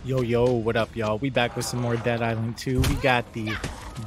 Yo, what up, y'all? We back with some more Dead Island 2. We got the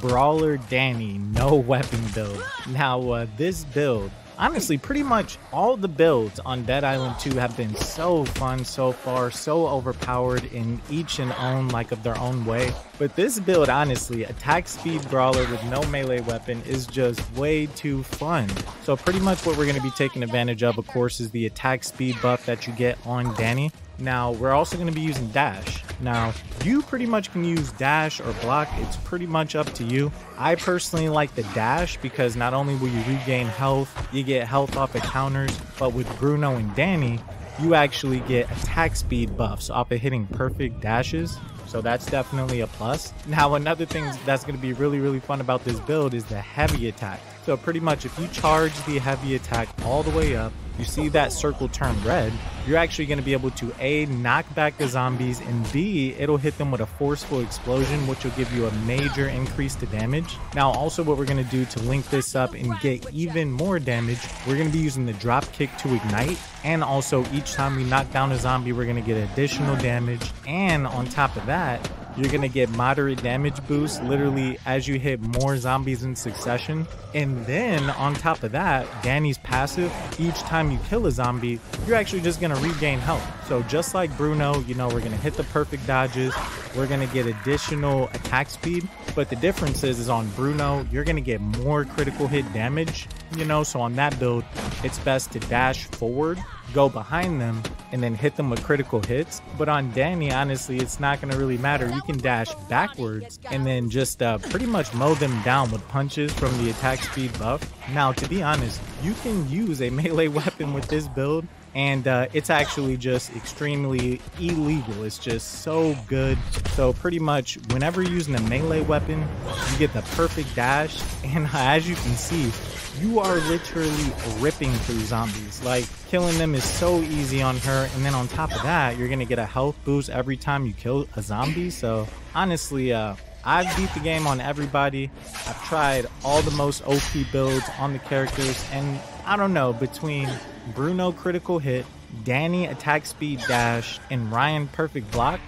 Brawler Dani no weapon build. Now, this build, honestly, pretty much all the builds on Dead Island 2 have been so fun so far, so overpowered in each and own, like, of their own way. But this build, honestly, attack speed Brawler with no melee weapon is just way too fun. So pretty much what we're going to be taking advantage of course, is the attack speed buff that you get on Dani. Now, we're also going to be using dash. Now, you pretty much can use dash or block. It's pretty much up to you. I personally like the dash because not only will you regain health, you get health off of counters, but with Bruno and Dani, you actually get attack speed buffs off of hitting perfect dashes. So that's definitely a plus. Now, another thing that's going to be really fun about this build is the heavy attack. So pretty much if you charge the heavy attack all the way up, you see that circle turn red, you're actually going to be able to A, knock back the zombies, and B, it'll hit them with a forceful explosion, which will give you a major increase to damage. Now, also what we're going to do to link this up and get even more damage, we're going to be using the drop kick to ignite, and also each time we knock down a zombie, we're going to get additional damage, and on top of that, you're going to get moderate damage boost literally as you hit more zombies in succession. And then on top of that, Dani's passive, each time you kill a zombie, you're actually just going to regain health. So just like Bruno, you know, we're going to hit the perfect dodges. We're going to get additional attack speed. But the difference is on Bruno, you're going to get more critical hit damage. You know, so on that build, it's best to dash forward, go behind them, and then hit them with critical hits. But on Dani, honestly, it's not going to really matter. You can dash backwards and then just pretty much mow them down with punches from the attack speed buff. Now, to be honest, you can use a melee weapon with this build, and it's actually just extremely illegal. It's just so good. So pretty much whenever you're using a melee weapon, you get the perfect dash, and as you can see, you are literally ripping through zombies. Like, killing them is so easy on her, and then on top of that, you're gonna get a health boost every time you kill a zombie. So honestly, I've beat the game on everybody. I've tried all the most OP builds on the characters, and I don't know, between Bruno critical hit, Dani attack speed dash, and Ryan perfect block,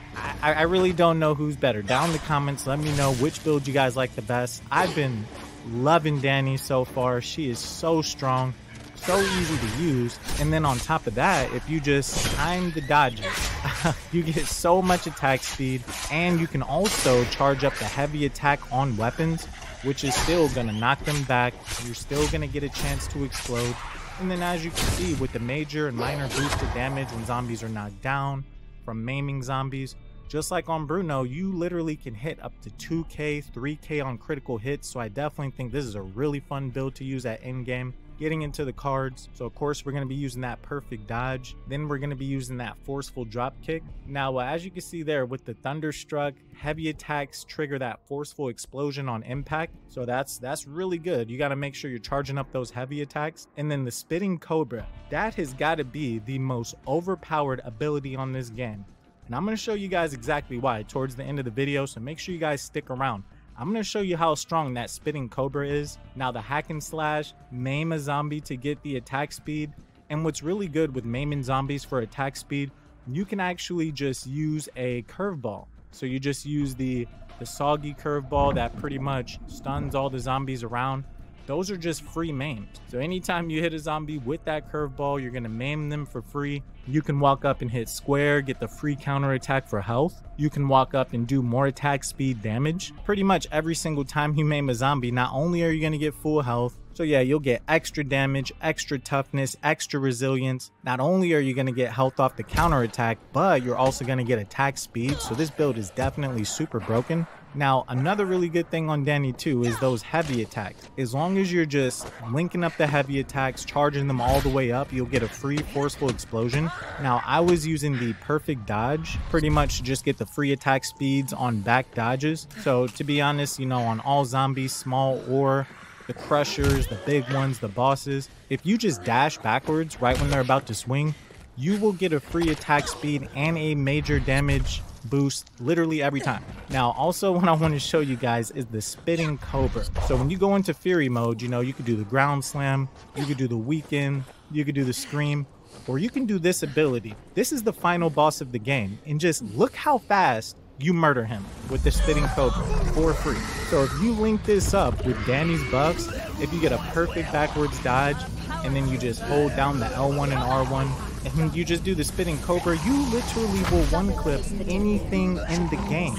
I really don't know who's better. Down in the comments, let me know which build you guys like the best. I've been loving Dani so far. She is so strong, so easy to use, and then on top of that, if you just time the dodges, you get so much attack speed, and you can also charge up the heavy attack on weapons, which is still gonna knock them back. You're still gonna get a chance to explode, and then as you can see, with the major and minor boosted damage when zombies are knocked down from maiming zombies, just like on Bruno, you literally can hit up to 2k, 3k on critical hits. So I definitely think this is a really fun build to use at endgame. Getting into the cards, so of course we're going to be using that perfect dodge, then we're going to be using that forceful drop kick. Now as you can see there, with the thunderstruck, heavy attacks trigger that forceful explosion on impact, so that's really good. You got to make sure you're charging up those heavy attacks. And then the spitting cobra, that has got to be the most overpowered ability on this game, and I'm going to show you guys exactly why towards the end of the video, so make sure you guys stick around. I'm going to show you how strong that spitting cobra is. Now, the hack and slash, maim a zombie to get the attack speed, and what's really good with maiming zombies for attack speed, you can actually just use a curveball. So you just use the soggy curveball that pretty much stuns all the zombies around. Those are just free maims. So anytime you hit a zombie with that curveball, you're gonna maim them for free. You can walk up and hit square, get the free counter attack for health. You can walk up and do more attack speed damage. Pretty much every single time you maim a zombie, not only are you gonna get full health, so yeah, you'll get extra damage, extra toughness, extra resilience. Not only are you gonna get health off the counter attack, but you're also gonna get attack speed. So this build is definitely super broken. Now, another really good thing on Dani too is those heavy attacks. As long as you're just linking up the heavy attacks, charging them all the way up, you'll get a free forceful explosion. Now, I was using the perfect dodge, pretty much to just get the free attack speeds on back dodges. So to be honest, you know, on all zombies, small or the crushers, the big ones, the bosses, if you just dash backwards right when they're about to swing, you will get a free attack speed and a major damage boost literally every time. Now, also what I want to show you guys is the spitting cobra. So when you go into fury mode, you know, you could do the ground slam, you could do the weaken, you could do the scream. or you can do this ability. This is the final boss of the game, and just look how fast you murder him with the Spitting Cobra for free. So if you link this up with Dani's buffs, if you get a perfect backwards dodge, and then you just hold down the L1 and R1, and you just do the Spitting Cobra, you literally will one-clip anything in the game.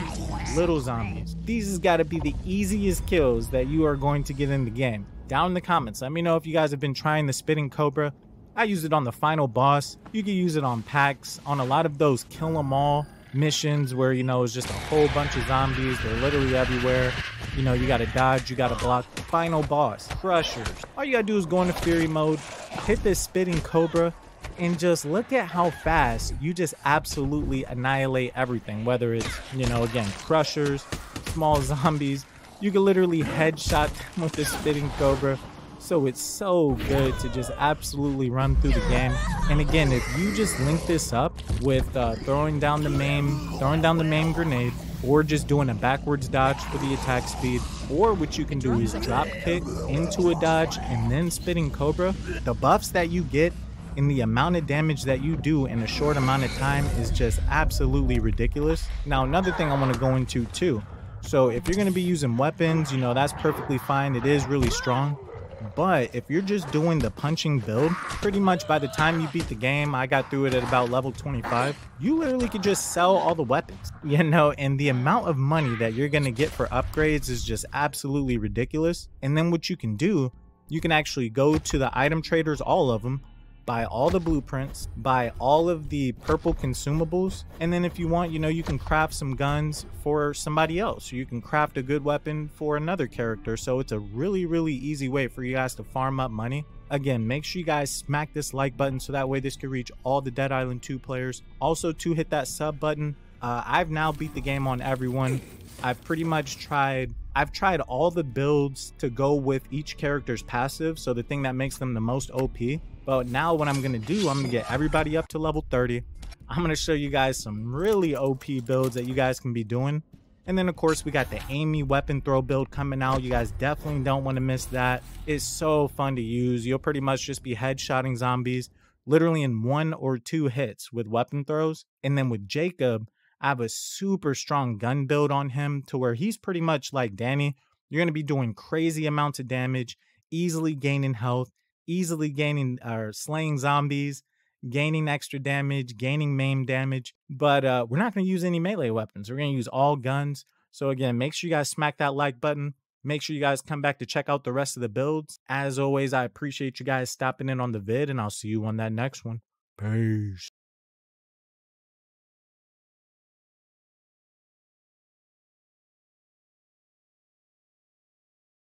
Little zombies. These has got to be the easiest kills that you are going to get in the game. Down in the comments, let me know if you guys have been trying the Spitting Cobra. I use it on the final boss. You can use it on packs, on a lot of those kill them all missions where, you know, it's just a whole bunch of zombies. They're literally everywhere. You know, you got to dodge, you got to block. Final boss, crushers. All you got to do is go into fury mode, hit this Spitting Cobra, and just look at how fast you just absolutely annihilate everything. Whether it's, you know, again, crushers, small zombies, you can literally headshot them with this Spitting Cobra. So it's so good to just absolutely run through the game. And again, if you just link this up with throwing down the main grenade, or just doing a backwards dodge for the attack speed, or what you can do is drop kick into a dodge and then Spitting Cobra, the buffs that you get and the amount of damage that you do in a short amount of time is just absolutely ridiculous. Now, another thing I want to go into too. So if you're going to be using weapons, you know, that's perfectly fine. It is really strong. But if you're just doing the punching build, pretty much by the time you beat the game, I got through it at about level 25, you literally could just sell all the weapons, you know, and the amount of money that you're going to get for upgrades is just absolutely ridiculous. And then what you can do, you can actually go to the item traders, all of them, buy all the blueprints, buy all of the purple consumables, and then if you want, you know, you can craft some guns for somebody else. You can craft a good weapon for another character. So it's a really, really easy way for you guys to farm up money. Again, make sure you guys smack this like button so that way this could reach all the Dead Island 2 players. Also, to hit that sub button. I've now beat the game on everyone. I've tried all the builds to go with each character's passive, so the thing that makes them the most OP. But now what I'm going to do, I'm going to get everybody up to level 30. I'm going to show you guys some really OP builds that you guys can be doing. And then, of course, we got the Amy weapon throw build coming out. You guys definitely don't want to miss that. It's so fun to use. You'll pretty much just be headshotting zombies literally in 1 or 2 hits with weapon throws. And then with Jacob, I have a super strong gun build on him to where he's pretty much like Dani. You're going to be doing crazy amounts of damage, easily gaining health, easily gaining or slaying zombies, gaining extra damage, gaining maim damage. But we're not going to use any melee weapons. We're going to use all guns. So again, make sure you guys smack that like button. Make sure you guys come back to check out the rest of the builds. As always, I appreciate you guys stopping in on the vid, and I'll see you on that next one. Peace.